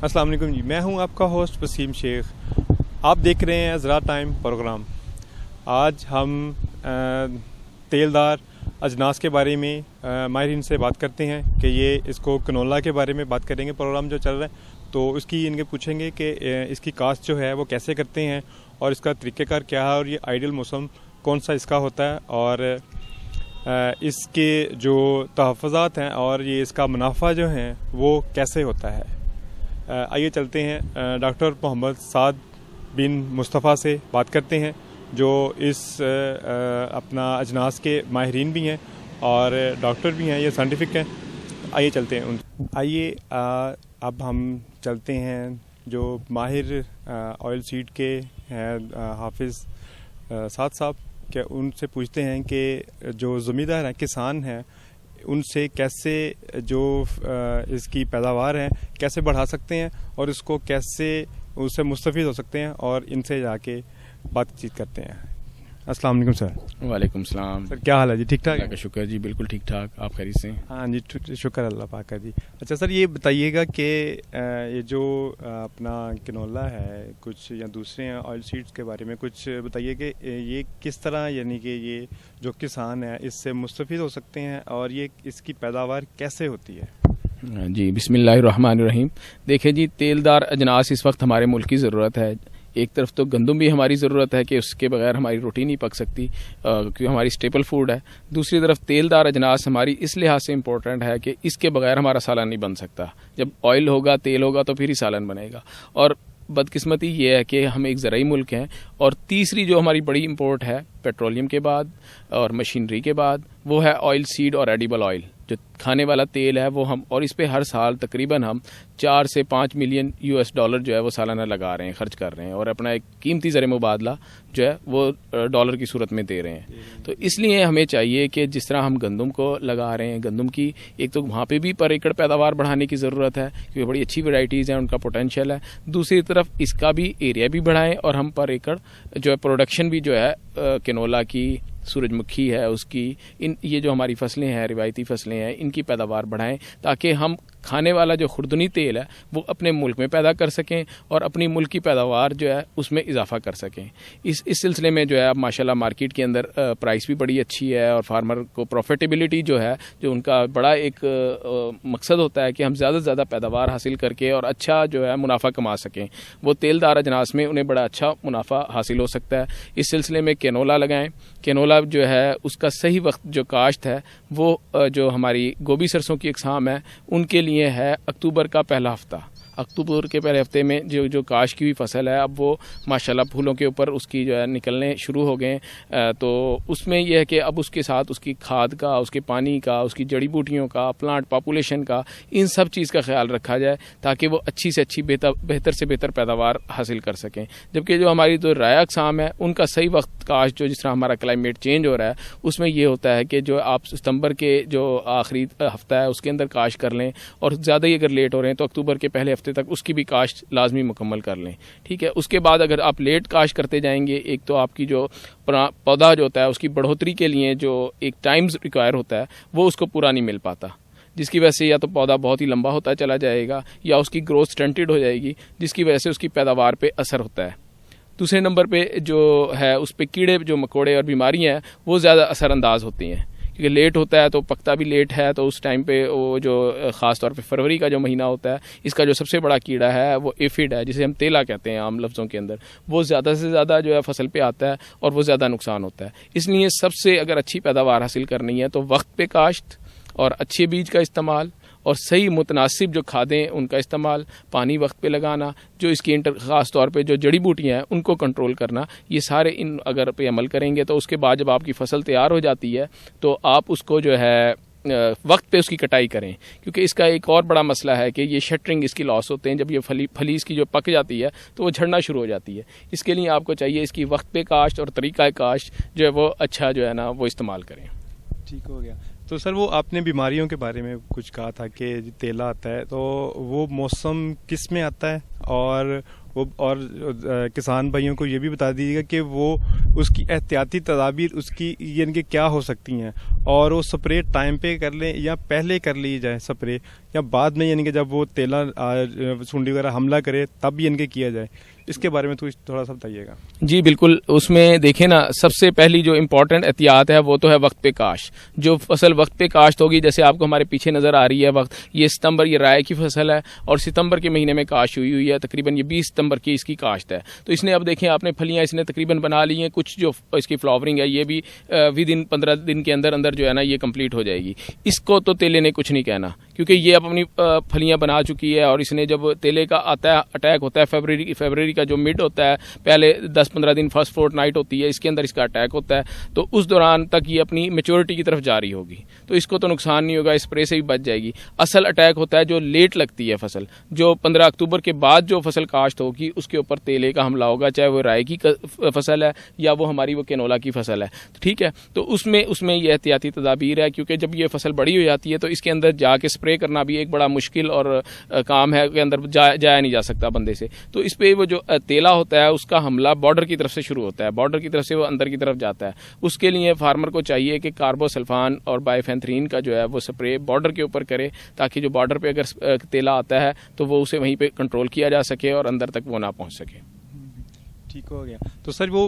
السلام علیکم جی، میں ہوں آپ کا ہوسٹ وسیم شیخ. آپ دیکھ رہے ہیں زراعت ٹائم پروگرام. آج ہم تیلدار اجناس کے بارے میں ماہرین سے بات کرتے ہیں کہ یہ اس کو کنولا کے بارے میں بات کریں گے. پروگرام جو چل رہا ہے تو اس کی ان کے پوچھیں گے کہ اس کی کاشت جو ہے وہ کیسے کرتے ہیں اور اس کا طریقہ کار کیا ہے اور یہ آئیڈیل موسم کون سا اس کا ہوتا ہے اور اس کے جو تحفظات ہیں اور یہ اس کا منافع جو ہیں وہ کیسے ہوتا ہے. آئیے چلتے ہیں ڈاکٹر محمد سعد بن مصطفیٰ سے بات کرتے ہیں جو اس اپنا اجناس کے ماہرین بھی ہیں اور ڈاکٹر بھی ہیں، یہ سائنٹیفک ہیں. آئیے چلتے ہیں. آئیے اب ہم چلتے ہیں جو ماہر آئل سیڈ کے ہیں حافظ سعد صاحب کہ ان سے پوچھتے ہیں کہ جو زمیندار ہیں، کسان ہیں، ان سے کیسے جو اس کی پیداوار ہے کیسے بڑھا سکتے ہیں اور اس کو کیسے اس سے مستفید ہو سکتے ہیں، اور ان سے جا کے بات چیت کرتے ہیں. السلام علیکم سر. وعلیکم السلام سر، کیا حال ہے جی؟ ٹھیک ٹھاک؟ اللہ کا شکر جی، بالکل ٹھیک ٹھاک. آپ خیریت سے؟ ہاں جی، شکر اللہ پاک کا جی. اچھا سر، یہ بتائیے گا کہ یہ جو اپنا کنولا ہے کچھ یا دوسرے ہیں آئل سیڈز کے بارے میں کچھ بتائیے کہ یہ کس طرح، یعنی کہ یہ جو کسان ہیں اس سے مستفید ہو سکتے ہیں اور یہ اس کی پیداوار کیسے ہوتی ہے؟ جی، بسم اللہ الرحمن الرحیم. دیکھیں جی، تیلدار اجناس اس وقت ہمارے ملک کی ضرورت ہے. ایک طرف تو گندم بھی ہماری ضرورت ہے کہ اس کے بغیر ہماری روٹی نہیں پک سکتی کیونکہ ہماری اسٹیپل فوڈ ہے. دوسری طرف تیلدار اجناس ہماری اس لحاظ سے امپورٹنٹ ہے کہ اس کے بغیر ہمارا سالن نہیں بن سکتا. جب آئل ہوگا، تیل ہوگا تو پھر ہی سالن بنے گا. اور بدقسمتی یہ ہے کہ ہم ایک زرعی ملک ہیں. اور تیسری جو ہماری بڑی امپورٹ ہے پیٹرولیم کے بعد اور مشینری کے بعد، وہ ہے آئل سیڈ اور ایڈیبل آئل، جو کھانے والا تیل ہے وہ ہم، اور اس پہ ہر سال تقریباً ہم 4 سے 5 ملین $US جو ہے وہ سالانہ لگا رہے ہیں، خرچ کر رہے ہیں، اور اپنا ایک قیمتی زر مبادلہ جو ہے وہ ڈالر کی صورت میں دے رہے ہیں. تو اس لیے ہمیں چاہیے کہ جس طرح ہم گندم کو لگا رہے ہیں، گندم کی ایک تو وہاں پہ بھی پر ایکڑ پیداوار بڑھانے کی ضرورت ہے کیونکہ بڑی اچھی ویرائٹیز ہیں، ان کا پوٹینشیل ہے. دوسری طرف اس کا بھی ایریا بھی بڑھائیں اور ہم پر ایکڑ جو ہے پروڈکشن بھی جو ہے کنولا کی، سورج مکھی ہے اس کی، یہ جو ہماری فصلیں ہیں، روایتی فصلیں ہیں، ان کی پیداوار بڑھائیں تاکہ ہم کھانے والا جو خوردنی تیل ہے وہ اپنے ملک میں پیدا کر سکیں اور اپنی ملک کی پیداوار جو ہے اس میں اضافہ کر سکیں. اس سلسلے میں جو ہے اب ماشاءاللہ مارکیٹ کے اندر پرائس بھی بڑی اچھی ہے اور فارمر کو پروفیٹیبلٹی جو ہے، جو ان کا بڑا ایک مقصد ہوتا ہے کہ ہم زیادہ سے زیادہ پیداوار حاصل کر کے اور اچھا جو ہے منافع کما سکیں، وہ تیلدار اجناس میں انہیں بڑا اچھا منافع حاصل ہو سکتا ہے. اس سلسلے میں کینولا لگائیں. کینولا جو ہے اس کا صحیح وقت جو کاشت ہے وہ جو ہماری گوبھی سرسوں کی اقسام ہے ان کے لیے ہے اکتوبر کا پہلا ہفتہ. اکتوبر کے پہلے ہفتے میں جو کاشت کی ہوئی فصل ہے اب وہ ماشاءاللہ پھولوں کے اوپر اس کی جو ہے نکلنے شروع ہو گئے. تو اس میں یہ ہے کہ اب اس کے ساتھ اس کی کھاد کا، اس کے پانی کا، اس کی جڑی بوٹیوں کا، پلانٹ پاپولیشن کا، ان سب چیز کا خیال رکھا جائے تاکہ وہ اچھی سے اچھی بہتر سے بہتر پیداوار حاصل کر سکیں. جبکہ جو ہماری جو رائع اقسام ہے ان کا صحیح وقت کاشت، جو جس طرح ہمارا کلائمیٹ چینج ہو رہا ہے اس میں یہ ہوتا ہے کہ جو آپ ستمبر کے جو آخری ہفتہ ہے اس کے اندر کاشت کر لیں، اور زیادہ ہی اگر لیٹ ہو رہے ہیں تو اکتوبر کے پہلے ہفتے تک اس کی بھی کاشت لازمی مکمل کر لیں. ٹھیک ہے. اس کے بعد اگر آپ لیٹ کاشت کرتے جائیں گے، ایک تو آپ کی جو پودا جو ہوتا ہے اس کی بڑھوتری کے لیے جو ایک ٹائمز ریکوائر ہوتا ہے وہ اس کو پورا نہیں مل پاتا، جس کی وجہ سے یا تو پودا بہت ہی لمبا ہوتا چلا جائے گا یا اس کی گروتھ سٹنٹڈ ہو جائے گی، جس کی وجہ سے اس کی پیداوار پہ اثر ہوتا ہے. دوسرے نمبر پہ جو ہے اس پہ کیڑے جو مکوڑے اور بیماریاں ہیں وہ زیادہ اثر انداز ہوتی ہیں کیونکہ لیٹ ہوتا ہے تو پکتا بھی لیٹ ہے. تو اس ٹائم پہ وہ جو خاص طور پہ فروری کا جو مہینہ ہوتا ہے اس کا جو سب سے بڑا کیڑا ہے وہ ایفیڈ ہے، جسے ہم تیلا کہتے ہیں عام لفظوں کے اندر. وہ زیادہ سے زیادہ جو ہے فصل پہ آتا ہے اور وہ زیادہ نقصان ہوتا ہے. اس لیے سب سے اگر اچھی پیداوار حاصل کرنی ہے تو وقت پہ کاشت اور اچھے بیج کا استعمال اور صحیح متناسب جو کھادیں ان کا استعمال، پانی وقت پہ لگانا، جو اس کی خاص طور پہ جو جڑی بوٹیاں ہیں ان کو کنٹرول کرنا، یہ سارے ان اگر پہ عمل کریں گے تو اس کے بعد جب آپ کی فصل تیار ہو جاتی ہے تو آپ اس کو جو ہے وقت پہ اس کی کٹائی کریں، کیونکہ اس کا ایک اور بڑا مسئلہ ہے کہ یہ شٹرنگ اس کی لاس ہوتے ہیں. جب یہ پھلی اس کی جو پک جاتی ہے تو وہ جھڑنا شروع ہو جاتی ہے. اس کے لیے آپ کو چاہیے اس کی وقت پہ کاشت اور طریقہ کاشت جو ہے وہ اچھا جو ہے نا وہ استعمال کریں. ٹھیک ہو گیا. تو سر وہ آپ نے بیماریوں کے بارے میں کچھ کہا تھا کہ تیلا آتا ہے، تو وہ موسم کس میں آتا ہے، اور کسان بھائیوں کو یہ بھی بتا دیجیے گا کہ وہ اس کی احتیاطی تدابیر اس کی یعنی کہ کیا ہو سکتی ہیں، اور وہ سپرے ٹائم پہ کر لیں یا پہلے کر لی جائے سپرے، یا بعد میں یعنی کہ جب وہ تیلا سونڈی وغیرہ حملہ کرے تب یعنی کہ کیا جائے. اس کے بارے میں تھوڑا سا بتائیے گا. جی بالکل. اس میں دیکھیں نا، سب سے پہلی جو امپورٹنٹ احتیاط ہے وہ تو ہے وقت پہ کاشت. جو فصل وقت پہ کاشت ہوگی، جیسے آپ کو ہمارے پیچھے نظر آ رہی ہے وقت، یہ ستمبر، یہ رائے کی فصل ہے اور ستمبر کے مہینے میں کاشت ہوئی ہے. تقریباً یہ 20 ستمبر کی اس کی کاشت ہے. تو اس نے اب دیکھیں آپ نے پھلیاں اس نے تقریباً بنا لی ہیں. کچھ جو اس کی فلاورنگ ہے یہ بھی ود ان 15 دن کے اندر اندر جو ہے نا یہ کمپلیٹ ہو جائے گی. اس کو تو تیلے نے کچھ نہیں کہنا، کیونکہ یہ اب اپنی پھلیاں بنا چکی ہے. اور اس نے جب تیلے کا آتا ہے اٹیک ہوتا ہے فیبرری کا جو مڈ ہوتا ہے، پہلے 10-15 دن فرسٹ فورٹ نائٹ ہوتی ہے، اس کے اندر اس کا اٹیک ہوتا ہے. تو اس دوران تک یہ اپنی میچورٹی کی طرف جاری ہوگی، تو اس کو تو نقصان نہیں ہوگا، اسپرے سے بھی بچ جائے گی. اصل اٹیک ہوتا ہے جو لیٹ لگتی ہے فصل، جو 15 اکتوبر کے بعد جو فصل کاشت ہوگی اس کے اوپر تیلے کا حملہ ہوگا، چاہے وہ رائے کی فصل ہے یا وہ ہماری وہ کینولا کی فصل ہے. ٹھیک ہے. تو اس میں یہ احتیاطی تدابیر ہے، کیونکہ جب یہ فصل بڑی ہو جاتی ہے تو اس کے اندر جا کے اسپرے کرنا بھی ایک بڑا مشکل اور کام ہے کہ اندر جایا نہیں جا سکتا بندے سے. تو اس پہ وہ جو تیلا ہوتا ہے اس کا حملہ بارڈر کی طرف سے شروع ہوتا ہے، بارڈر کی طرف سے وہ اندر کی طرف جاتا ہے. اس کے لیے فارمر کو چاہیے کہ کاربوسلفان اور بائیفینتھرین کا جو ہے وہ سپرے بارڈر کے اوپر کرے، تاکہ جو بارڈر پہ اگر تیلا آتا ہے تو وہ اسے وہیں پہ کنٹرول کیا جا سکے اور اندر تک وہ نہ پہنچ سکے. ٹھیک ہو گیا. تو سر وہ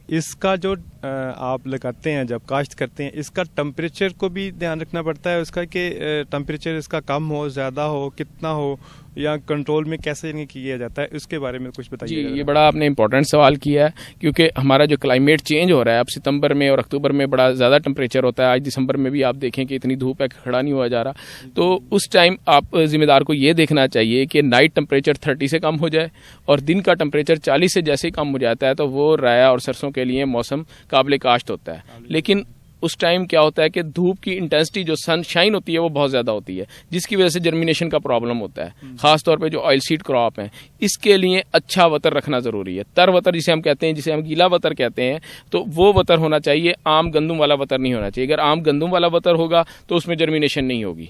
اس کا جو آپ لگاتے ہیں جب کاشت کرتے ہیں، اس کا ٹمپریچر کو بھی دھیان رکھنا پڑتا ہے اس کا، کہ ٹمپریچر اس کا کم ہو، زیادہ ہو، کتنا ہو، یا کنٹرول میں کیسے کیا جاتا ہے، اس کے بارے میں کچھ بتائیے. جی یہ بڑا آپ نے امپورٹنٹ سوال کیا ہے، کیونکہ ہمارا جو کلائمیٹ چینج ہو رہا ہے اب ستمبر میں اور اکتوبر میں بڑا زیادہ ٹمپریچر ہوتا ہے. آج دسمبر میں بھی آپ دیکھیں کہ اتنی دھوپ ہے کہ کھڑا نہیں ہوا جا رہا. تو اس ٹائم آپ ذمہ دار کو یہ دیکھنا چاہیے کہ نائٹ ٹمپریچر 30 سے کم ہو جائے اور دن کا ٹمپریچر 40 سے جیسے ہی کم ہو جاتا ہے تو وہ رایا اور سرسوں کے لیے موسم قابل کاشت ہوتا ہے. لیکن اس ٹائم کیا ہوتا ہے کہ دھوپ کی انٹینسٹی جو سن شائن ہوتی ہے وہ بہت زیادہ ہوتی ہے، جس کی وجہ سے جرمینیشن کا پرابلم ہوتا ہے، خاص طور پہ جو آئل سیڈ کراپ ہیں. اس کے لیے اچھا وتر رکھنا ضروری ہے. تر وتر جسے ہم کہتے ہیں، جسے ہم گیلا وتر کہتے ہیں، تو وہ وتر ہونا چاہیے، عام گندم والا وتر نہیں ہونا چاہیے. اگر عام گندم والا وتر ہوگا تو اس میں جرمینیشن نہیں ہوگی.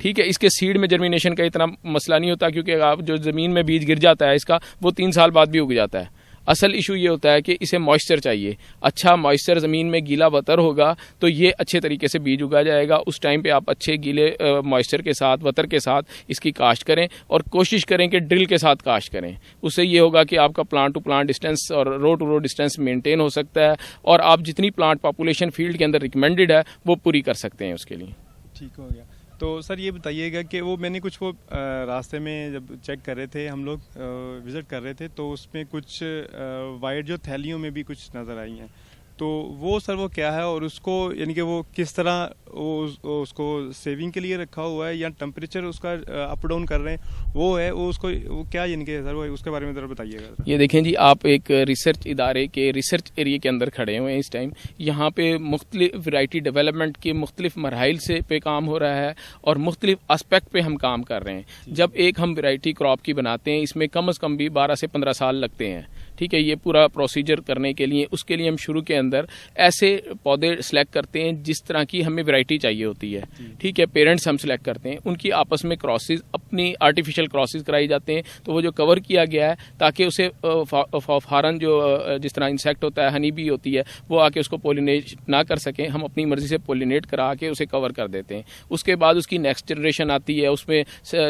ٹھیک ہے. اس کے سیڈ میں جرمینیشن کا اتنا مسئلہ نہیں ہوتا، کیونکہ آپ جو زمین میں بیج گر جاتا ہے اس کا، وہ 3 سال بعد بھی اگ جاتا ہے. اصل ایشو یہ ہوتا ہے کہ اسے موئسچر چاہیے. اچھا موئسچر زمین میں گیلا وتر ہوگا تو یہ اچھے طریقے سے بیج اگا جائے گا. اس ٹائم پہ آپ اچھے گیلے موئسچر کے ساتھ، وتر کے ساتھ اس کی کاشت کریں، اور کوشش کریں کہ ڈرل کے ساتھ کاشت کریں. اس سے یہ ہوگا کہ آپ کا پلانٹ ٹو پلانٹ ڈسٹینس اور رو ٹو رو ڈسٹینس مینٹین ہو سکتا ہے، اور آپ جتنی پلانٹ پاپولیشن فیلڈ کے اندر ریکمینڈڈ ہے وہ پوری کر سکتے ہیں اس کے لیے. ٹھیک ہو گیا. تو سر یہ بتائیے گا کہ وہ میں نے کچھ وہ راستے میں جب چیک کر رہے تھے، ہم لوگ وزٹ کر رہے تھے، تو اس میں کچھ وائٹ جو تھیلیوں میں بھی کچھ نظر آئی ہیں، تو وہ سر وہ کیا ہے، اور اس کو یعنی کہ وہ کس طرح اس کو سیونگ کے لیے رکھا ہوا ہے، یا ٹمپریچر اس کا اپ ڈاؤن کر رہے ہیں وہ ہے، وہ اس کو وہ کیا یعنی کہ سر وہ اس کے بارے میں ذرا بتائیے گا. یہ دیکھیں جی، آپ ایک ریسرچ ادارے کے ریسرچ ایریا کے اندر کھڑے ہوئے ہیں اس ٹائم. یہاں پہ مختلف ورائٹی ڈیولپمنٹ کے مختلف مراحل سے پہ کام ہو رہا ہے اور مختلف اسپیکٹ پہ ہم کام کر رہے ہیں. جب ایک ہم ورائٹی کراپ کی بناتے ہیں، اس میں کم از کم بھی 12 سے 15 سال لگتے ہیں. ٹھیک ہے. یہ پورا پروسیجر کرنے کے لیے، اس کے لیے ہم شروع کے اندر ایسے پودے سلیکٹ کرتے ہیں جس طرح کی ہمیں ورائٹی چاہیے ہوتی ہے. ٹھیک ہے. پیرنٹس ہم سلیکٹ کرتے ہیں، ان کی آپس میں کراسز، اپنی آرٹیفیشل کراسز کرائی جاتے ہیں. تو وہ جو کور کیا گیا ہے تاکہ اسے فارن جو جس طرح انسیکٹ ہوتا ہے، ہنی بی ہوتی ہے، وہ آ کے اس کو پولینیٹ نہ کر سکیں، ہم اپنی مرضی سے پولینیٹ کرا کے اسے کور کر دیتے ہیں. اس کے بعد اس کی نیکسٹ جنریشن آتی ہے، اس میں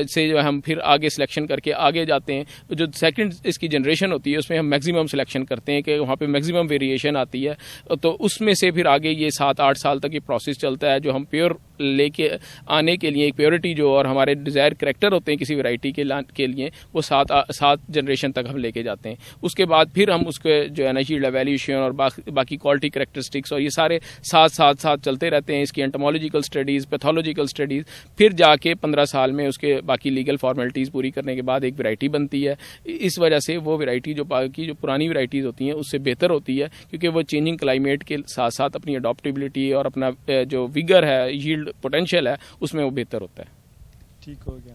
سے جو ہم پھر آگے سلیکشن کر کے آگے جاتے ہیں. جو سیکنڈ اس کی جنریشن ہوتی ہے اس میں ہم میکسیمم سلیکشن کرتے ہیں کہ وہاں پہ میکسیمم ویریشن آتی ہے. تو اس میں سے پھر آگے یہ 7-8 سال تک یہ پروسیس چلتا ہے، جو ہم پیور لے کے آنے کے لیے، ایک پیورٹی جو اور ہمارے ڈیزائر کریکٹر ہوتے ہیں کسی ورائٹی کے لیے، وہ 7 جنریشن تک ہم لے کے جاتے ہیں. اس کے بعد پھر ہم اس کے جو ہے نا ییلڈ ایویلیوشن اور باقی کوالٹی کریکٹرسٹکس اور یہ سارے ساتھ چلتے رہتے ہیں. اس کی انٹمولوجیکل اسٹڈیز، پیتھولوجیکل اسٹڈیز، پھر جا کے 15 سال میں اس کے باقی لیگل فارمیلٹیز پوری کرنے کے بعد ایک ورائٹی بنتی ہے. اس وجہ سے وہ ورائٹی جو پرانی ورائٹیز ہوتی ہیں اس سے بہتر ہوتی ہے، کیونکہ وہ چینجنگ کلائمیٹ کے ساتھ ساتھ اپنی اڈاپٹیبلٹی اور اپنا جو ویگر ہے، ییلڈ فیلڈ پوٹینشیل ہے اس میں وہ بہتر ہوتا ہے. ٹھیک ہو گیا.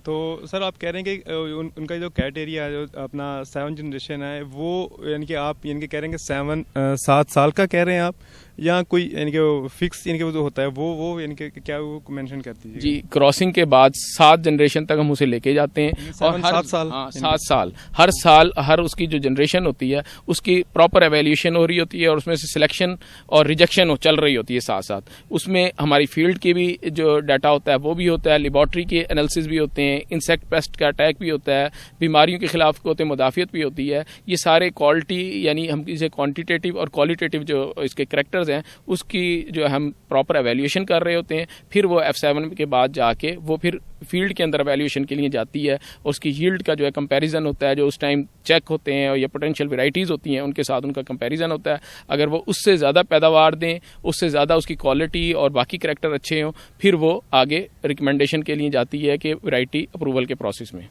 تو سر آپ کہہ رہے ہیں کہ ان کا جو کیٹ ایریا ہے جو اپنا 7 جنریشن ہے وہ یعنی کہ آپ یعنی کہ کہہ رہے ہیں کہ 7 سال کا کہہ رہے ہیں آپ, یا کوئی یعنی کہ فکس یعنی کہ وہ جو ہوتا ہے وہ یعنی کہ کیا وہ مینشن کرتی ہے؟ جی, کراسنگ کے بعد 7 جنریشن تک ہم اسے لے کے جاتے ہیں, اور 7 سال ہر سال ہر اس کی جو جنریشن ہوتی ہے اس کی پراپر ایویلیوشن ہو رہی ہوتی ہے, اور اس میں سے سلیکشن اور ریجیکشن چل رہی ہوتی ہے ساتھ ساتھ. اس میں ہماری فیلڈ کی بھی جو ڈیٹا ہوتا ہے وہ بھی ہوتا ہے, لیبارٹری کے انالیسز بھی ہوتے ہیں, انسیکٹ پیسٹ کا اٹیک بھی ہوتا ہے, بیماریوں کے خلاف ہوتے مدافعت بھی ہوتی ہے. یہ سارے کوالٹی یعنی ہم اسے کوانٹیٹیو اور کوالیٹیٹیو جو اس کے کریکٹرز ہیں اس کی جو ہم پراپر ایویلیوشن کر رہے ہوتے ہیں. پھر وہ F7 کے بعد جا کے وہ پھر فیلڈ کے اندر ایویلیوشن کے لیے جاتی ہے, اس کی ییلڈ کا جو ہے کمپیریزن ہوتا ہے, جو اس ٹائم چیک ہوتے ہیں اور یہ پوٹینشیل ویرائٹیز ہوتی ہیں ان کے ساتھ ان کا کمپیریزن ہوتا ہے. اگر وہ اس سے زیادہ پیداوار دیں, اس سے زیادہ اس کی کوالٹی اور باقی کریکٹر اچھے ہوں, پھر وہ آگے ریکمنڈیشن کے لیے جاتی ہے کہ ویرائٹی اپروول کے پروسیس میں.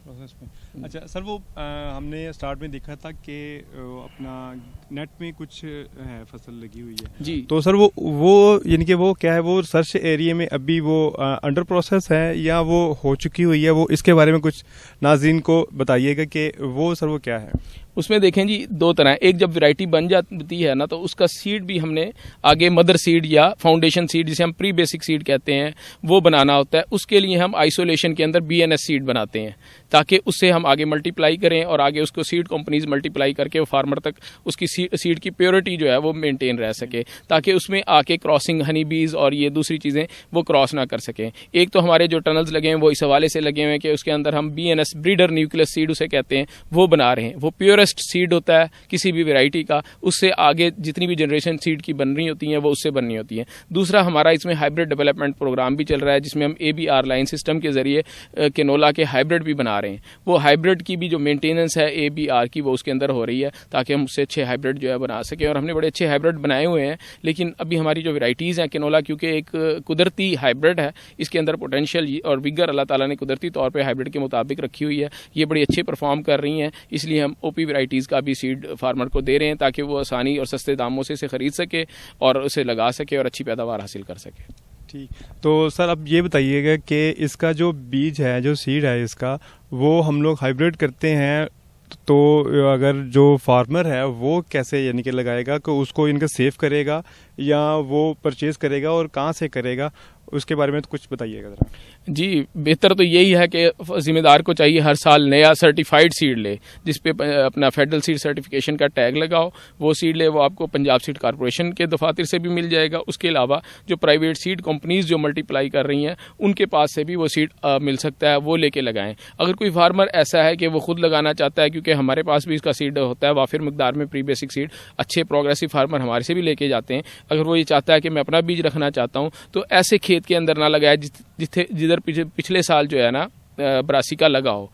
اچھا سر, وہ ہم نے اسٹارٹ میں دیکھا تھا کہ اپنا نیٹ میں کچھ ہے فصل لگی ہوئی ہے جی, تو سر وہ یعنی کہ وہ کیا ہے, وہ ریسرچ ایریا میں ابھی وہ انڈر پروسیس ہے یا وہ ہو چکی ہوئی ہے؟ وہ اس کے بارے میں کچھ ناظرین کو بتائیے گا کہ وہ سر وہ کیا ہے. اس میں دیکھیں جی 2 طرح ہیں. ایک جب ویرائٹی بن جاتی ہے نا تو اس کا سیڈ بھی ہم نے آگے مدر سیڈ یا فاؤنڈیشن سیڈ جسے ہم پری بیسک سیڈ کہتے ہیں وہ بنانا ہوتا ہے. اس کے لیے ہم آئسولیشن کے اندر BNS سیڈ بناتے ہیں تاکہ اس سے ہم آگے ملٹیپلائی کریں اور آگے اس کو سیڈ کمپنیز ملٹیپلائی کر کے فارمر تک اس کی سیڈ کی پیورٹی جو ہے وہ مینٹین رہ سکے, تاکہ اس میں آ کے کراسنگ ہنی بیز اور یہ دوسری چیزیں وہ کراس نہ کر سکیں. ایک تو ہمارے جو ٹنلز لگے ہیں وہ اس حوالے سے لگے ہوئے ہیں کہ اس کے اندر ہم BNS بریڈر نیوکلس سیڈ اسے کہتے ہیں وہ بنا رہے ہیں. وہ پیورسٹ سیڈ ہوتا ہے کسی بھی ویرائٹی کا, اس سے آگے جتنی بھی جنریشن سیڈ کی بن رہی ہوتی ہیں وہ اس سے بننی ہوتی ہیں. دوسرا ہمارا اس میں ہائبرڈ ڈیولپمنٹ پروگرام بھی چل رہا ہے جس میں ہم ABR لائن سسٹم کے ذریعے کینولا کے ہائبرڈ بھی بنا رہے ہیں. وہ ہائبرڈ کی بھی جو مینٹیننس ہے ABR کی وہ اس کے اندر ہو رہی ہے تاکہ ہم اس سے اچھے ہائبرڈ جو ہے بنا سکیں, اور ہم نے بڑے اچھے ہائبرڈ بنائے ہوئے ہیں. لیکن ابھی ہماری جو ویرائٹیز ہیں کینولا کیونکہ ایک قدرتی ہائبرڈ ہے, اس کے اندر پوٹینشیل اور وگر اللہ تعالیٰ نے قدرتی طور پہ ہائبرڈ کے مطابق رکھی ہوئی ہے, یہ بڑی اچھے پرفارم کر رہی ہیں. اس لیے ہم OP ویرائٹیز کا بھی سیڈ فارمر کو دے رہے ہیں تاکہ وہ آسانی اور سستے داموں سے اسے خرید سکے اور اسے لگا سکے اور اچھی پیداوار حاصل کر سکے. ٹھیک, تو سر اب یہ بتائیے گا کہ اس کا جو بیج ہے جو سیڈ ہے اس کا وہ ہم لوگ ہائبرڈ کرتے ہیں تو اگر جو فارمر ہے وہ کیسے یعنی کہ لگائے گا کہ اس کو ان کا سیو کرے گا یا وہ پرچیز کرے گا اور کہاں سے کرے گا, اس کے بارے میں تو کچھ بتائیے گا ذرا. جی, بہتر تو یہی ہے کہ ذمہ دار کو چاہیے ہر سال نیا سرٹیفائڈ سیڈ لے جس پہ اپنا فیڈرل سیڈ سرٹیفکیشن کا ٹیگ لگاؤ, وہ سیڈ لے. وہ آپ کو پنجاب سیڈ کارپوریشن کے دفاتر سے بھی مل جائے گا. اس کے علاوہ جو پرائیویٹ سیڈ کمپنیز جو ملٹیپلائی کر رہی ہیں ان کے پاس سے بھی وہ سیڈ مل سکتا ہے, وہ لے کے لگائیں. اگر کوئی فارمر ایسا ہے کہ وہ خود لگانا چاہتا ہے, کیونکہ ہمارے پاس بھی اس کا سیڈ ہوتا ہے وافر مقدار میں پری بیسک سیڈ, اچھے پروگریسو فارمر ہمارے سے بھی لے کے جاتے ہیں. اگر وہ یہ چاہتا ہے کہ میں اپنا بیج رکھنا چاہتا ہوں تو ایسے کھیت کے اندر نہ لگائے جدھر پچھلے سال جو ہے نا براسیکا لگا ہو.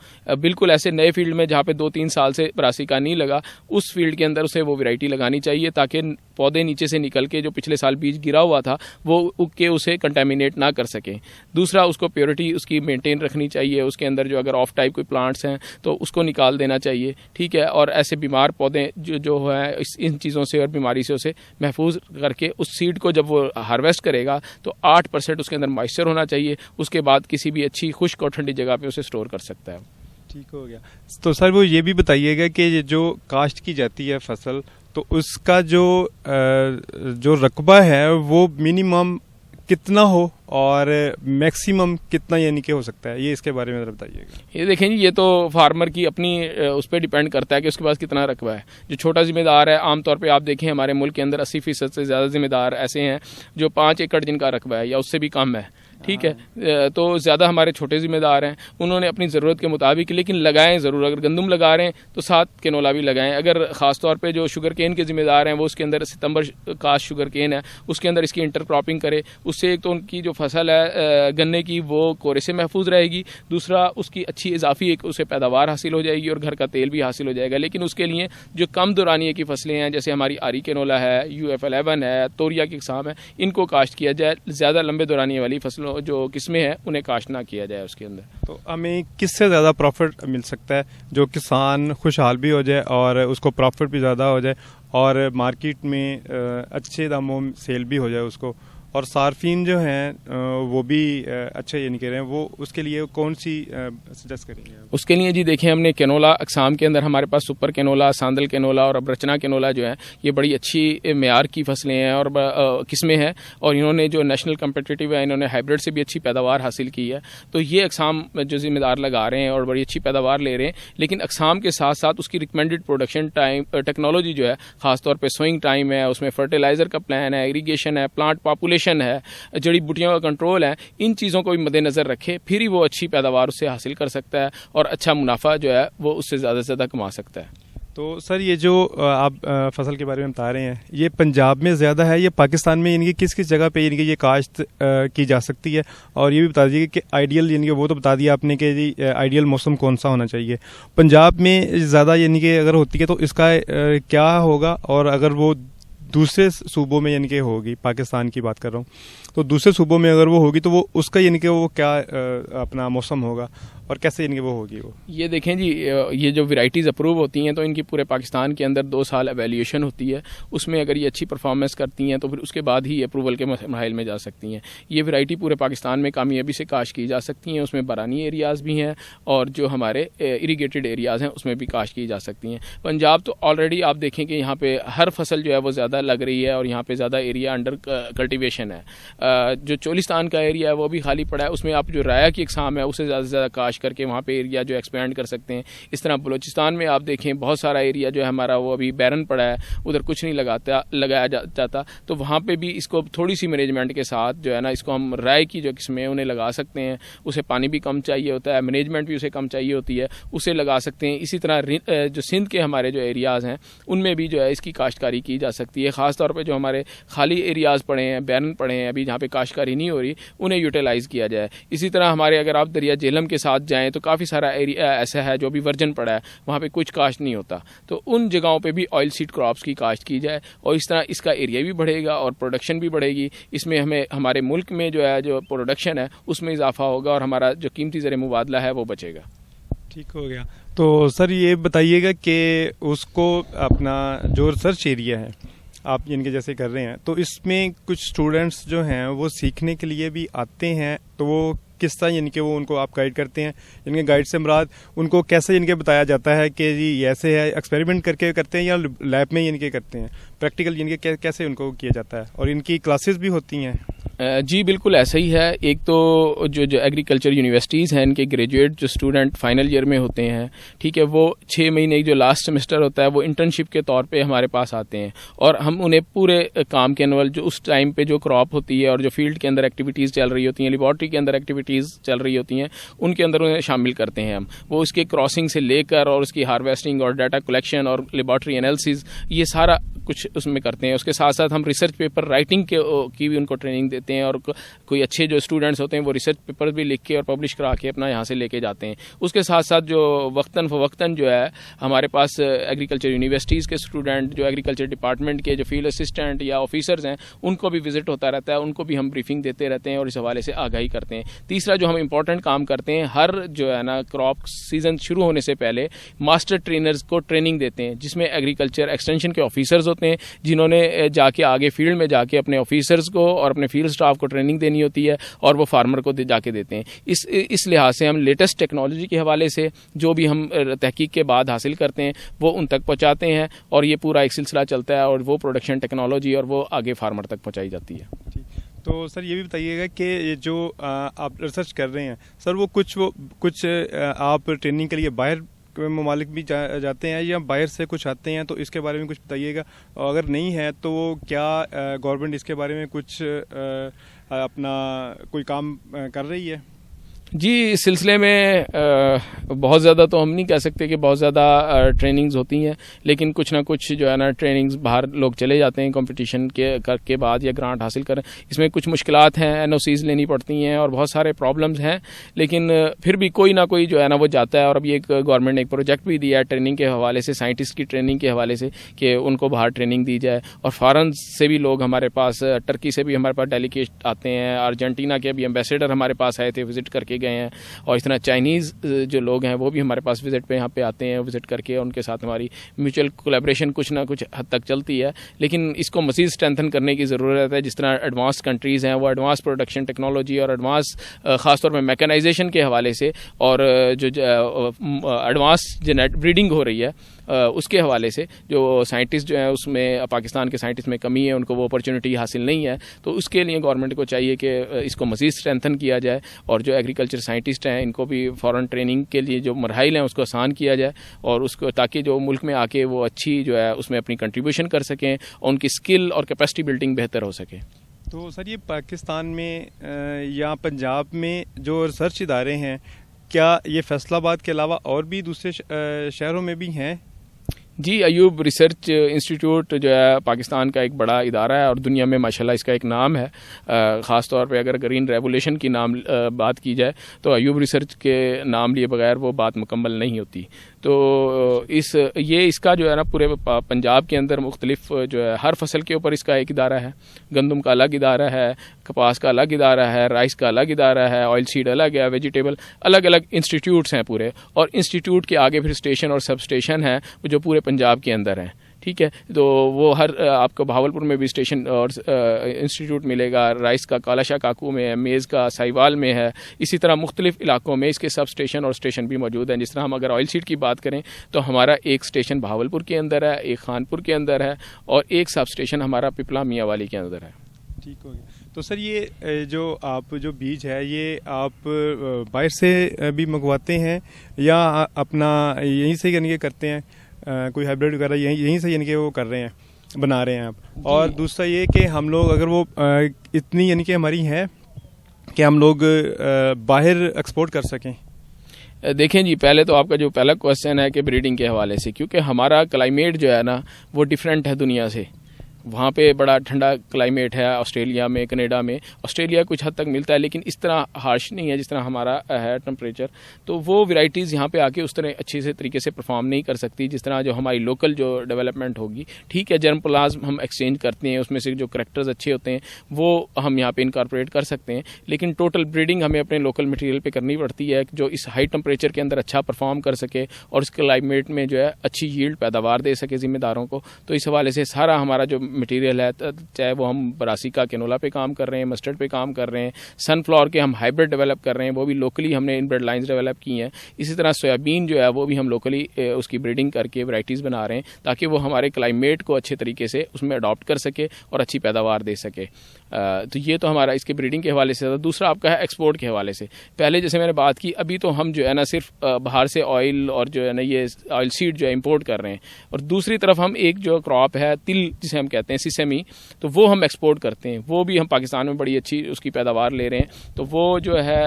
بالکل ایسے نئے فیلڈ میں جہاں پہ 2-3 سال سے براسیکا نہیں لگا اس فیلڈ کے اندر اسے وہ ویرائٹی لگانی چاہیے تاکہ پودے نیچے سے نکل کے جو پچھلے سال بیج گرا ہوا تھا وہ اگ کے اسے کنٹامینیٹ نہ کر سکیں. دوسرا اس کو پیورٹی اس کی مینٹین رکھنی چاہیے. اس کے اندر جو اگر آف ٹائپ کوئی پلانٹس ہیں تو اس کو نکال دینا چاہیے, ٹھیک ہے. اور ایسے بیمار پودے جو ہیں ان چیزوں سے اور بیماری سے اسے محفوظ کر کے اس سیڈ کو جب وہ ہارویسٹ کرے گا تو 8% اس کے اندر مائسچر ہونا چاہیے. اس کے بعد کسی بھی اچھی خشک اور ٹھنڈی جگہ پہ اسے اسٹور کر سکتا ہے. ٹھیک ہو گیا. تو سر وہ یہ بھی بتائیے گا کہ جو کاشت کی جاتی ہے فصل تو اس کا جو رقبہ ہے وہ منیمم کتنا ہو اور میکسیمم کتنا یعنی کہ ہو سکتا ہے, یہ اس کے بارے میں ذرا بتائیے گا. یہ دیکھیں جی, یہ تو فارمر کی اپنی اس پہ ڈیپینڈ کرتا ہے کہ اس کے پاس کتنا رقبہ ہے. جو چھوٹا ذمہ دار ہے عام طور پہ آپ دیکھیں ہمارے ملک کے اندر 80% سے زیادہ ذمہ دار ایسے ہیں جو 5 ایکڑ جن کا رقبہ ہے یا اس سے بھی کم ہے, ٹھیک ہے. تو زیادہ ہمارے چھوٹے ذمہ دار ہیں, انہوں نے اپنی ضرورت کے مطابق لیکن لگائیں ضرور. اگر گندم لگا رہے ہیں تو ساتھ کینولا بھی لگائیں. اگر خاص طور پہ جو شوگر کین کے ذمہ دار ہیں وہ اس کے اندر ستمبر کاشت شوگر کین ہے اس کے اندر اس کی انٹر کراپنگ کرے. اس سے ایک تو ان کی جو فصل ہے گنے کی وہ کورے سے محفوظ رہے گی, دوسرا اس کی اچھی اضافی ایک اسے پیداوار حاصل ہو جائے گی اور گھر کا تیل بھی حاصل ہو جائے گا. لیکن اس کے لیے جو کم دورانیے کی فصلیں ہیں جیسے ہماری آری کینولا ہے, UF11 ہے, توریا کی اقسام ہے, ان کو کاشت کیا جائے. زیادہ لمبے دورانیے والی فصلوں جو قسمیں ہیں انہیں کاشت نہ کیا جائے اس کے اندر. تو ہمیں کس سے زیادہ پروفٹ مل سکتا ہے جو کسان خوشحال بھی ہو جائے اور اس کو پروفٹ بھی زیادہ ہو جائے اور مارکیٹ میں اچھے داموں سیل بھی ہو جائے اس کو اور صارفین جو ہیں وہ بھی اچھا یہ نہیں کہہ رہے ہیں، وہ اس کے لیے کون سی سجیسٹ کریں گے؟ اس کے لیے جی دیکھیں، ہم نے کینولا اقسام کے اندر ہمارے پاس سپر کینولا، ساندل کینولا اور اب رچنا کینولا جو ہے یہ بڑی اچھی معیار کی فصلیں ہیں اور قسمیں ہیں، اور انہوں نے جو نیشنل کمپیٹیٹیو ہے انہوں نے ہائیبرڈ سے بھی اچھی پیداوار حاصل کی ہے. تو یہ اقسام جو ذمہ دار لگا رہے ہیں اور بڑی اچھی پیداوار لے رہے ہیں، لیکن اقسام کے ساتھ ساتھ اس کی ریکمینڈڈ پروڈکشن ٹائم ٹیکنالوجی جو ہے، خاص طور پہ سوئنگ ٹائم ہے، اس میں فرٹیلائزر کا پلان ہے، ایریگیشن ہے، پلانٹ پاپولیشن ہے، جڑی بوٹیوں کا کنٹرول ہے، ان چیزوں کو بھی مد نظر رکھے، پھر ہی وہ اچھی پیداوار اس سے حاصل کر سکتا ہے اور اچھا منافع جو ہے وہ اس سے زیادہ سے زیادہ کما سکتا ہے. تو سر یہ جو آپ فصل کے بارے میں بتا رہے ہیں، یہ پنجاب میں زیادہ ہے یا پاکستان میں، یعنی کہ کس کس جگہ پہ یعنی کہ یہ کاشت کی جا سکتی ہے؟ اور یہ بھی بتا دیجیے کہ آئیڈیل، یعنی کہ وہ تو بتا دیا آپ نے کہ جی آئیڈیل موسم کون سا ہونا چاہیے. پنجاب میں زیادہ یعنی کہ اگر ہوتی ہے تو اس کا کیا ہوگا، اور اگر وہ دوسرے صوبوں میں یعنی کہ ہوگی، پاکستان کی بات کر رہا ہوں، تو دوسرے صوبوں میں اگر وہ ہوگی تو وہ اس کا یعنی کہ وہ کیا اپنا موسم ہوگا اور کیسے یعنی کہ وہ ہوگی؟ وہ یہ دیکھیں جی، یہ جو ویرائٹیز اپروو ہوتی ہیں تو ان کی پورے پاکستان کے اندر 2 سال ایویلیویشن ہوتی ہے. اس میں اگر یہ اچھی پرفارمنس کرتی ہیں تو پھر اس کے بعد ہی اپروول کے مراحل میں جا سکتی ہیں. یہ ویرائٹی پورے پاکستان میں کامیابی سے کاشت کی جا سکتی ہیں. اس میں بارانی ایریاز بھی ہیں اور جو ہمارے اریگیٹڈ ایریاز ہیں اس میں بھی کاشت کی جا سکتی ہیں. پنجاب تو آلریڈی آپ دیکھیں کہ یہاں پہ ہر فصل جو ہے وہ زیادہ لگ رہی ہے اور یہاں پہ زیادہ ایریا انڈر کلٹیویشن ہے. جو چولستان کا ایریا ہے وہ بھی خالی پڑا ہے، اس میں آپ جو رایا کی اقسام ہے اسے زیادہ سے زیادہ کاشت کر کے وہاں پہ ایریا جو ایکسپینڈ کر سکتے ہیں. اس طرح بلوچستان میں آپ دیکھیں بہت سارا ایریا جو ہے ہمارا وہ ابھی بیرن پڑا ہے، ادھر کچھ نہیں لگایا جاتا، تو وہاں پہ بھی اس کو تھوڑی سی مینجمنٹ کے ساتھ جو ہے نا، اس کو ہم رائے کی جو قسمیں انہیں لگا سکتے ہیں. اسے پانی بھی کم چاہیے ہوتا ہے، مینجمنٹ بھی اسے کم چاہیے ہوتی ہے، اسے لگا سکتے ہیں. اسی طرح جو سندھ کے ہمارے جو ایریاز ہیں ان میں بھی جو ہے اس کی کاشتکاری کی جا سکتی ہے. خاص طور پہ جو ہمارے خالی ایریاز پڑے ہیں، بیرن پڑے ہیں ابھی جہاں پہ کاشتکاری نہیں ہو رہی، انہیں یوٹیلائز کیا جائے. اسی طرح ہمارے اگر آپ دریا جہلم کے ساتھ جائیں تو کافی سارا ایریا ایسا ہے جو بھی ورجن پڑا ہے، وہاں پہ کچھ کاشت نہیں ہوتا، تو ان جگہوں پہ بھی آئل سیڈ کراپس کی کاشت کی جائے اور اس طرح اس کا ایریا بھی بڑھے گا اور پروڈکشن بھی بڑھے گی. اس میں ہمیں ہمارے ملک میں جو ہے جو پروڈکشن ہے اس میں اضافہ ہوگا اور ہمارا جو قیمتی زر مبادلہ ہے وہ بچے گا. ٹھیک ہو گیا. تو سر یہ بتائیے گا کہ اس کو اپنا جو ریسرچ ایریا ہے آپ یعنی کہ جیسے کر رہے ہیں، تو اس میں کچھ اسٹوڈنٹس جو ہیں وہ سیکھنے کے لیے بھی آتے ہیں، تو وہ کس طرح یعنی کہ وہ ان کو آپ گائیڈ کرتے ہیں؟ یعنی کہ گائیڈ سے مراد ان کو کیسے یعنی کہ بتایا جاتا ہے کہ جی ایسے ہے، ایکسپیریمنٹ کر کے کرتے ہیں یا لیب میں یعنی کہ کرتے ہیں، پریکٹیکل یعنی کہ کیسے ان کو کیا جاتا ہے؟ اور ان کی کلاسز بھی ہوتی ہیں؟ جی بالکل ایسا ہی ہے. ایک تو جو ایگریکلچر یونیورسٹیز ہیں ان کے گریجویٹ جو اسٹوڈنٹ فائنل ایئر میں ہوتے ہیں، ٹھیک ہے، وہ 6 مہینے جو لاسٹ سیمسٹر ہوتا ہے وہ انٹرنشپ کے طور پہ ہمارے پاس آتے ہیں اور ہم انہیں پورے کام کے انول جو اس ٹائم پہ جو کراپ ہوتی ہے اور جو فیلڈ کے اندر ایکٹیویٹیز چل رہی ہوتی ہیں، لیبارٹری کے اندر ایکٹیویٹیز چل رہی ہوتی ہیں، ان کے اندر انہیں شامل کرتے ہیں. ہم وہ اس کے کراسنگ سے لے کر اور اس کی ہارویسٹنگ اور ڈیٹا کلیکشن اور لیبارٹری انالیسز یہ سارا کچھ اس میں کرتے ہیں. اس کے ساتھ ساتھ ہم ریسرچ پیپر رائٹنگ کی بھی ان کو ٹریننگ دیتے ہیں اور کوئی اچھے جو اسٹوڈنٹس ہوتے ہیں وہ ریسرچ پیپر بھی لکھ کے اور پبلش کرا کے اپنا یہاں سے لے کے جاتے ہیں. اس کے ساتھ ساتھ جو وقتاً فوقتاً جو ہے ہمارے پاس ایگریکلچر یونیورسٹیز کے اسٹوڈنٹ جو ایگریکلچر ڈپارٹمنٹ کے جو فیلڈ اسسٹنٹ یا آفیسرز ہیں ان کو بھی وزٹ ہوتا رہتا ہے، ان کو بھی ہم بریفنگ دیتے رہتے ہیں اور اس حوالے سے آگاہی کرتے ہیں. تیسرا جو ہم امپورٹنٹ کام کرتے ہیں، ہر جو ہے نا کراپ سیزن شروع ہونے سے پہلے ماسٹر ٹرینرز کو ٹریننگ دیتے ہیں، جس میں ایگریکلچر ایکسٹینشن کے آفیسرز ہوتے ہیں جنہوں نے جا کے آگے فیلڈ میں جا کے اپنے آفیسرز کو اور اپنے فیلڈ اسٹاف کو ٹریننگ دینی ہوتی ہے اور وہ فارمر کو جا کے دیتے ہیں. اس لحاظ سے ہم لیٹسٹ ٹیکنالوجی کے حوالے سے جو بھی ہم تحقیق کے بعد حاصل کرتے ہیں وہ ان تک پہنچاتے ہیں اور یہ پورا ایک سلسلہ چلتا ہے اور وہ پروڈکشن ٹیکنالوجی اور وہ آگے فارمر تک پہنچائی جاتی ہے. تو سر یہ بھی بتائیے گا کہ جو آپ ریسرچ کر رہے ہیں سر، وہ کچھ آپ ٹریننگ کے لیے باہر ممالک بھی جاتے ہیں یا باہر سے کچھ آتے ہیں؟ تو اس کے بارے میں کچھ بتائیے گا. اگر نہیں ہے تو کیا گورنمنٹ اس کے بارے میں کچھ اپنا کوئی کام کر رہی ہے؟ جی اس سلسلے میں بہت زیادہ تو ہم نہیں کہہ سکتے کہ بہت زیادہ ٹریننگز ہوتی ہیں، لیکن کچھ نہ کچھ جو ہے نا ٹریننگز باہر لوگ چلے جاتے ہیں کمپٹیشن کے بعد یا گرانٹ حاصل کریں. اس میں کچھ مشکلات ہیں، NOCs لینی پڑتی ہیں اور بہت سارے پرابلمز ہیں، لیکن پھر بھی کوئی نہ کوئی جو ہے نا وہ جاتا ہے. اور ابھی ایک گورنمنٹ نے ایک پروجیکٹ بھی دیا ہے ٹریننگ کے حوالے سے، سائنٹسٹ کی ٹریننگ کے حوالے سے کہ ان کو باہر ٹریننگ دی جائے. اور فارن سے بھی لوگ ہمارے پاس، ٹرکی سے بھی ہمارے پاس ڈیلیگیٹ آتے ہیں، ارجنٹینا کے بھی ایمبیسیڈر ہمارے پاس آئے تھے وزٹ کر کے کے گئے ہیں, اور اس طرح چائنیز جو لوگ ہیں وہ بھی ہمارے پاس وزٹ پہ یہاں پہ آتے ہیں, وزٹ کر کے ان کے ساتھ ہماری میوچل کولیبریشن کچھ نہ کچھ حد تک چلتی ہے. لیکن اس کو مزید اسٹرینتھن کرنے کی ضرورت ہے. جس طرح ایڈوانس کنٹریز ہیں وہ ایڈوانس پروڈکشن ٹیکنالوجی اور ایڈوانس خاص طور پہ میکانائزیشن کے حوالے سے, اور جو ایڈوانس جینیٹ بریڈنگ ہو رہی ہے اس کے حوالے سے جو سائنٹسٹ جو ہیں اس میں پاکستان کے سائنٹسٹ میں کمی ہے, ان کو وہ اپرچونٹی حاصل نہیں ہے. تو اس کے لیے گورنمنٹ کو چاہیے کہ اس کو مزید اسٹرینتھن کیا جائے, اور جو ایگریکلچر سائنٹسٹ ہیں ان کو بھی فورن ٹریننگ کے لیے جو مراحل ہیں اس کو آسان کیا جائے, اور اس کو تاکہ جو ملک میں آ کے وہ اچھی جو ہے اس میں اپنی کنٹریبیوشن کر سکیں اور ان کی اسکل اور کیپیسٹی بلڈنگ بہتر ہو سکے. تو سر یہ پاکستان میں یا پنجاب میں جو ریسرچ ادارے ہیں, کیا یہ فیصل آباد کے علاوہ اور بھی دوسرے شہروں میں بھی ہیں؟ جی, ایوب ریسرچ انسٹیٹیوٹ جو ہے پاکستان کا ایک بڑا ادارہ ہے, اور دنیا میں ماشاءاللہ اس کا ایک نام ہے. خاص طور پہ اگر گرین ریولیوشن کی نام بات کی جائے تو ایوب ریسرچ کے نام لیے بغیر وہ بات مکمل نہیں ہوتی. تو اس کا جو ہے نا پورے پنجاب کے اندر مختلف جو ہے ہر فصل کے اوپر اس کا ایک ادارہ ہے. گندم کا الگ ادارہ ہے, کپاس کا الگ ادارہ ہے, رائس کا الگ ادارہ ہے, آئل سیڈ الگ ہے, ویجیٹیبل الگ الگ انسٹیٹیوٹس ہیں پورے, اور انسٹیٹیوٹ کے آگے پھر اسٹیشن اور سب اسٹیشن ہیں جو پورے پنجاب کے اندر ہیں. ٹھیک ہے, تو وہ ہر آپ کو بہاولپور میں بھی اسٹیشن اور انسٹیٹیوٹ ملے گا, رائس کا کالا شاہ کاکو میں ہے, میز کا سائیوال میں ہے. اسی طرح مختلف علاقوں میں اس کے سب اسٹیشن اور اسٹیشن بھی موجود ہیں. جس طرح ہم اگر آئل سیڈ کی بات کریں تو ہمارا ایک اسٹیشن بہاولپور کے اندر ہے, ایک خانپور کے اندر ہے, اور ایک سب اسٹیشن ہمارا پپلا میاں والی کے اندر ہے. ٹھیک ہو گیا. تو سر یہ جو آپ جو بیج ہے یہ آپ باہر سے بھی منگواتے ہیں یا اپنا یہیں سے یعنی کہ کرتے ہیں, کوئی ہائبریڈ وغیرہ یہیں سے یعنی کہ وہ کر رہے ہیں, بنا رہے ہیں آپ؟ اور دوسرا یہ کہ ہم لوگ اگر وہ اتنی یعنی کہ ہماری ہے کہ ہم لوگ باہر ایکسپورٹ کر سکیں. دیکھیں جی, پہلے تو آپ کا جو پہلا کوشچن ہے کہ بریڈنگ کے حوالے سے, کیونکہ ہمارا کلائمیٹ جو ہے نا وہ ڈفرینٹ ہے دنیا سے. وہاں پہ بڑا ٹھنڈا کلائمیٹ ہے آسٹریلیا میں, کینیڈا میں. آسٹریلیا کچھ حد تک ملتا ہے لیکن اس طرح ہارش نہیں ہے جس طرح ہمارا ہے ٹمپریچر. تو وہ ورائٹیز یہاں پہ آ کے اس طرح اچھے سے طریقے سے پرفارم نہیں کر سکتی جس طرح جو ہماری لوکل جو ڈیولپمنٹ ہوگی. ٹھیک ہے, جرم پلازم ہم ایکسچینج کرتے ہیں, اس میں سے جو کریکٹرز اچھے ہوتے ہیں وہ ہم یہاں پہ انکارپوریٹ کر سکتے ہیں, لیکن ٹوٹل بریڈنگ ہمیں اپنے لوکل مٹیریل پہ کرنی پڑتی ہے جو اس ہائی ٹمپریچر کے اندر اچھا پرفارم کر سکے اور اس کلائمیٹ میں جو ہے اچھی ییلڈ پیداوار دے سکے ذمہ داروں کو. تو اس حوالے سے سارا ہمارا جو مٹیریل ہے, چاہے وہ ہم براسیکا کینولا پہ کام کر رہے ہیں, مسٹرڈ پہ کام کر رہے ہیں, سن فلاور کے ہم ہائبرڈ ڈیولپ کر رہے ہیں, وہ بھی لوکلی ہم نے ان بریڈ لائنز ڈیولپ کی ہیں. اسی طرح سویابین جو ہے وہ بھی ہم لوکلی اس کی بریڈنگ کر کے ورائٹیز بنا رہے ہیں تاکہ وہ ہمارے کلائمیٹ کو اچھے طریقے سے اس میں اڈاپٹ کر سکے اور اچھی پیداوار دے سکے. تو یہ تو ہمارا اس کے بریڈنگ کے حوالے سے. دوسرا آپ کا ہے ایکسپورٹ کے حوالے سے. پہلے جیسے میں نے بات کی, ابھی تو ہم جو ہے نا صرف باہر سے آئل اور جو ہے نا یہ آئل سیڈ جو ہے امپورٹ کر رہے ہیں, اور دوسری طرف ہم ایک جو کراپ ہے تل جسے ہم کہتے ہیں سیسمی, تو وہ ہم ایکسپورٹ کرتے ہیں. وہ بھی ہم پاکستان میں بڑی اچھی اس کی پیداوار لے رہے ہیں. تو وہ جو ہے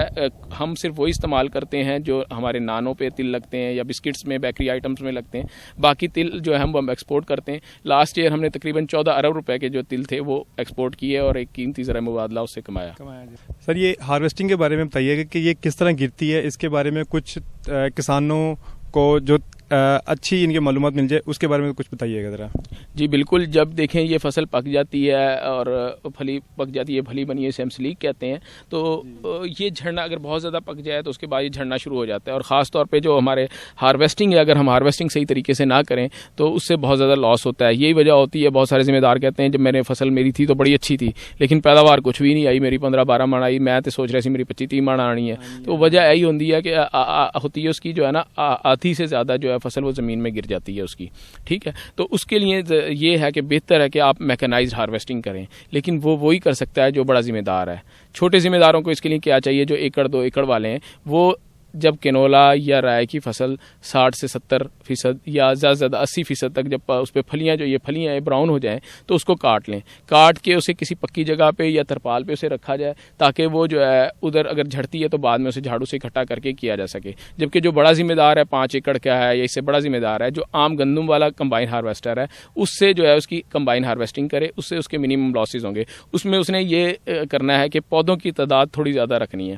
ہم صرف وہی استعمال کرتے ہیں جو ہمارے نانوں پہ تل لگتے ہیں یا بسکٹس میں بیکری آئٹمس میں لگتے ہیں. باقی تل جو ہے ہم ایکسپورٹ کرتے ہیں. لاسٹ ایئر ہم نے تقریباً 14 ارب روپے کے جو تل تھے وہ ایکسپورٹ کیے اور ایک قیمتی ذرائع مبادلہ اس سے کمایا. سر یہ ہارویسٹنگ کے بارے میں بتائیے گا کہ یہ کس طرح گرتی ہے, اس کے بارے میں کچھ کسانوں کو جو اچھی ان کی معلومات مل جائے اس کے بارے میں کچھ بتائیے گا ذرا. جی بالکل, جب دیکھیں یہ فصل پک جاتی ہے اور پھلی پک جاتی ہے, پھلی بنی اسے ہم سلیک کہتے ہیں, تو یہ جھڑنا اگر بہت زیادہ پک جائے تو اس کے بعد یہ جھڑنا شروع ہو جاتا ہے. اور خاص طور پہ جو ہمارے ہارویسٹنگ ہے, اگر ہم ہارویسٹنگ صحیح طریقے سے نہ کریں تو اس سے بہت زیادہ لاس ہوتا ہے. یہی وجہ ہوتی ہے, بہت سارے ذمہ دار کہتے ہیں جب میں نے فصل میری تھی تو بڑی اچھی تھی لیکن پیداوار کچھ بھی نہیں آئی, میری 15-12 من آئی, میں تو سوچ رہا سی میری 25-30 من آنی ہے. تو وجہ یہی ہوتی ہے کہ ہوتی ہے اس کی جو ہے نا آدھی سے زیادہ جو ہے فصل وہ زمین میں گر جاتی ہے اس کی. ٹھیک ہے, تو اس کے لیے یہ ہے کہ بہتر ہے کہ آپ میکانائزڈ ہارویسٹنگ کریں, لیکن وہ وہی کر سکتا ہے جو بڑا ذمہ دار ہے. چھوٹے ذمہ داروں کو اس کے لیے کیا چاہیے, جو 1-2 ایکڑ والے ہیں, وہ جب کینولا یا رائے کی فصل 60 سے 70% یا زیادہ سے زیادہ 80% تک جب اس پہ پھلیاں جو یہ پھلیاں براؤن ہو جائیں تو اس کو کاٹ لیں. کاٹ کے اسے کسی پکی جگہ پہ یا ترپال پہ اسے رکھا جائے تاکہ وہ جو ہے ادھر اگر جھڑتی ہے تو بعد میں اسے جھاڑو سے اکٹھا کر کے کیا جا سکے. جبکہ جو بڑا ذمہ دار ہے 5 ایکڑ کا ہے یا اس سے بڑا ذمہ دار ہے جو عام گندم والا کمبائن ہارویسٹر ہے, اس سے جو ہے اس کی کمبائن ہارویسٹنگ کرے, اس سے اس کے منیمم لاسز ہوں گے. اس میں اس نے یہ کرنا ہے کہ پودوں کی تعداد تھوڑی زیادہ رکھنی ہے.